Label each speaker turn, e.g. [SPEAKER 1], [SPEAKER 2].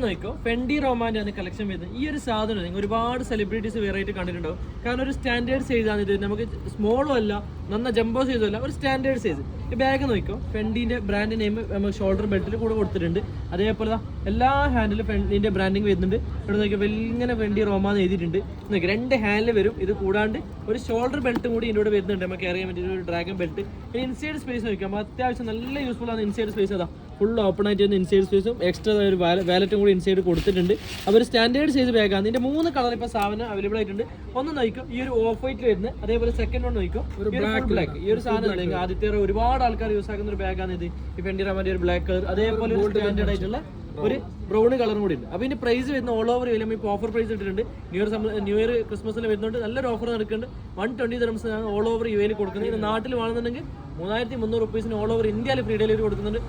[SPEAKER 1] നോക്കിക്കോ, ഫെൻഡി റൊമാൻ്റെ ആണ് കളക്ഷൻ വരുന്നത്. ഈ ഒരു സാധനം നിങ്ങൾ ഒരുപാട് സെലിബ്രിറ്റീസ് വെറൈറ്റി കണ്ടിട്ടുണ്ടാവും. കാരണം ഒരു സ്റ്റാൻഡേർഡ് സൈസ് ആണ് ഇത്. നമുക്ക് സ്മോളും അല്ല, നന്ന ജംബോ സൈസും അല്ല, ഒരു സ്റ്റാൻഡേർഡ് സൈസ്. ഈ ബാഗ് നോക്കിക്കോ, ഫെൻഡിന്റെ ബ്രാൻഡ് നെയിം നമുക്ക് ഷോൾഡർ ബെൽറ്റിൽ കൂടെ കൊടുത്തിട്ടുണ്ട്. അതേപോലെ എല്ലാ ഹാൻഡിലും ഫെൻഡിന്റെ ബ്രാൻഡിങ് വരുന്നുണ്ട്. ഇവിടെ നോക്കിയാൽ ഇങ്ങനെ ഫെൻഡി റോമാന്ന് എഴുതിയിട്ടുണ്ട്. നോക്കി 2 ഹാൻഡിൽ വരും. ഇത് കൂടാണ്ട് ഒരു ഷോൾഡർ ബെൽറ്റും കൂടി ഇതിൻ്റെ കൂടെ വരുന്നുണ്ട്. നമുക്ക് അറിയാൻ പറ്റിയ ഒരു ഡ്രാഗൺ ബെൽറ്റ്. ഇനി ഇൻസൈഡ് സ്പേസ് നോക്കാം, അത്യാവശ്യം നല്ല യൂസ്ഫുൾ ആണ്. ഇൻസൈഡ് സ്പേസ് അതാ ഫുൾ ഓപ്പൺ ആയിട്ട് വരുന്ന ഇൻസൈഡ് സ്പേസും എക്സ്ട്രാ ഒരു വാലറ്റും കൂടി ഇൻസൈഡ് കൊടുത്തിട്ടുണ്ട്. അപ്പോൾ ഒരു സ്റ്റാൻഡേർഡ് സൈസ് ബാഗാണ്. ഇതിന്റെ 3 കളർ ഇപ്പോൾ സാധനം അവൈലബിൾ ആയിട്ടുണ്ട്. ഒന്ന് നോക്കിക്കും, ഈ ഒരു ഓഫ് വൈറ്റ് വരുന്നത്. അതേപോലെ സെക്കൻഡ് വൺ നോക്കിക്കും, ബ്ലാക്ക്. ഈ ഒരു സാധനം ആദ്യത്തെ ഒരുപാട് ആൾക്കാർ യൂസ് ആക്കുന്ന ഒരു ബാഗാണ് ഇത്. ഈ ഫെൻഡി റൊമാൻ്റെ ഒരു ബ്ലാക്ക് കളർ, അതേപോലെ സ്റ്റാൻഡേർഡ് ആയിട്ടുള്ള ഒരു ബ്രൗൺ കളറും കൂടി ഉണ്ട്. അപ്പോൾ ഇതിന്റെ പ്രൈസ് വരുന്ന ഓൾ ഓവർ വില ഇപ്പോൾ ഓഫർ പ്രൈസ് ഇട്ടിട്ടുണ്ട്. ന്യൂ ഇയർ ക്രിസ്മസിൽ വരുന്നുണ്ട്. നല്ലൊരു ഓഫർ നടക്കുന്നുണ്ട്. 120 dirhams ആണ് ഓൾ ഓവർ യു എയിൽ കൊടുക്കുന്നത്. ഇത് നാട്ടിൽ വേണമെന്നുണ്ടെങ്കിൽ 3300 rupees ഓൾ ഓവർ ഇന്ത്യയിൽ ഫ്രീ ഡെലിവറി കൊടുക്കുന്നുണ്ട്.